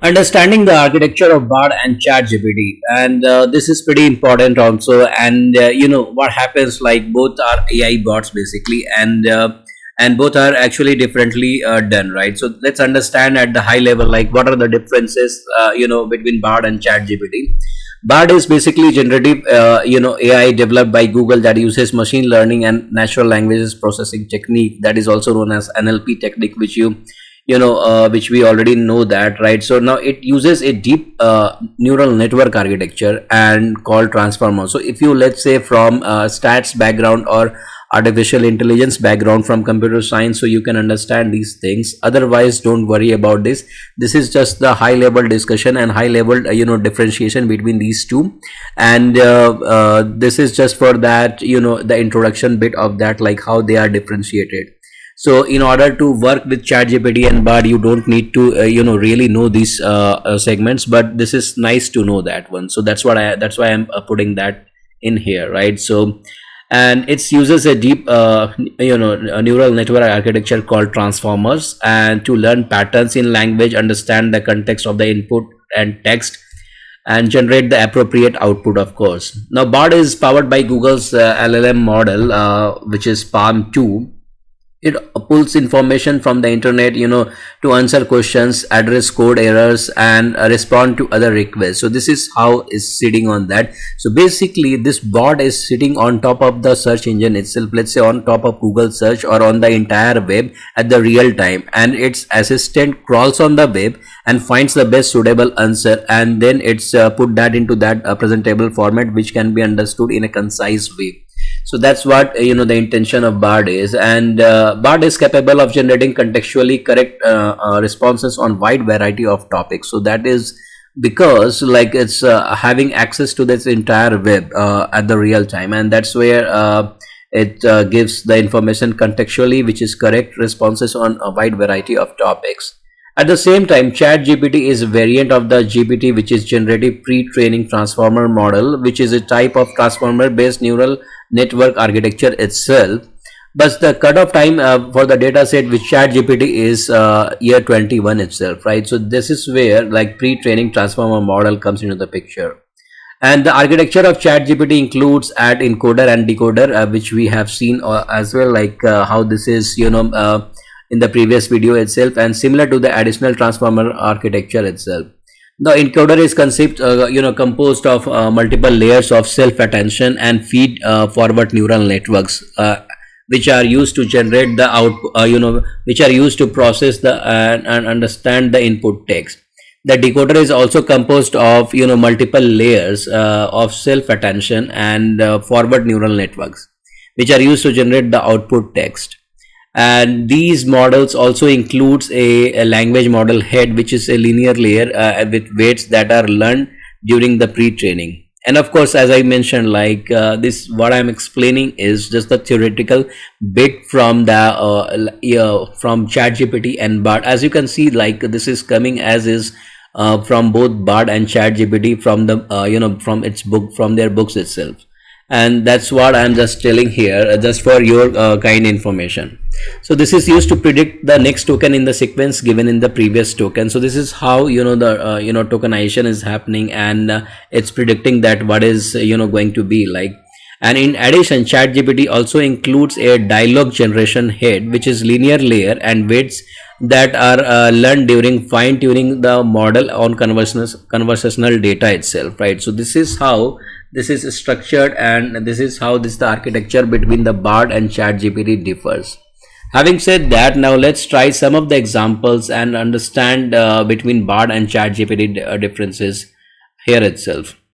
Understanding the architecture of bard and ChatGPT, and this is pretty important also. And what happens, like both are AI bots basically, and both are actually differently done, right? So let's understand at the high level, like what are the differences between bard and ChatGPT. Bard is basically generative AI developed by Google that uses machine learning and natural languages processing technique, that is also known as NLP technique, which which we already know that, right? So now it uses a deep neural network architecture and called transformer. So if you, let's say, from stats background or artificial intelligence background from computer science, so you can understand these things. Otherwise, don't worry about this. This is just the high level discussion and high level differentiation between these two. And this is just for that, the introduction bit of that, like how they are differentiated. So in order to work with ChatGPT and Bard, you don't need to really know these segments, but this is nice to know that one. So that's why I'm putting that in here, right? So, and it uses a deep a neural network architecture called transformers, and to learn patterns in language, understand the context of the input and text, and generate the appropriate output, of course. Now Bard is powered by Google's LLM model, which is Palm 2. It pulls information from the internet, to answer questions, address code errors, and respond to other requests. So this is how it's sitting on that. So basically this bot is sitting on top of the search engine itself, let's say on top of Google search or on the entire web at the real time, and its assistant crawls on the web and finds the best suitable answer, and then it's put that into that presentable format which can be understood in a concise way. So that's what the intention of Bard is. And Bard is capable of generating contextually correct responses on wide variety of topics. So that is because, like, it's having access to this entire web at the real time, and that's where it gives the information contextually, which is correct responses on a wide variety of topics. At the same time, ChatGPT is a variant of the GPT, which is generative pre-training transformer model, which is a type of transformer-based neural network architecture itself. But the cutoff time for the data set with ChatGPT is year 21 itself, right? So this is where, like, pre-training transformer model comes into the picture. And the architecture of ChatGPT includes add encoder and decoder, which we have seen as well, like how this is, in the previous video itself, and similar to the additional transformer architecture itself. The encoder is conceived, composed of multiple layers of self-attention and feed forward neural networks, which are used to generate the output, which are used to process the and understand the input text. The decoder is also composed of multiple layers of self-attention and forward neural networks, which are used to generate the output text. And these models also includes a language model head, which is a linear layer with weights that are learned during the pre-training. And of course, as I mentioned, like this, what I'm explaining is just the theoretical bit from the from ChatGPT and Bard. As you can see, like, this is coming as is from both Bard and ChatGPT from the from its book, from their books itself. And that's what I'm just telling here, just for your kind information. So this is used to predict the next token in the sequence given in the previous token. So this is how the tokenization is happening, and it's predicting that what is going to be like. And in addition, ChatGPT also includes a dialogue generation head, which is linear layer and weights that are learned during fine tuning the model on conversational data itself, right? So this is how this is structured, and this is how the architecture between the Bard and ChatGPT differs. Having said that, now let's try some of the examples and understand between Bard and ChatGPT differences here itself.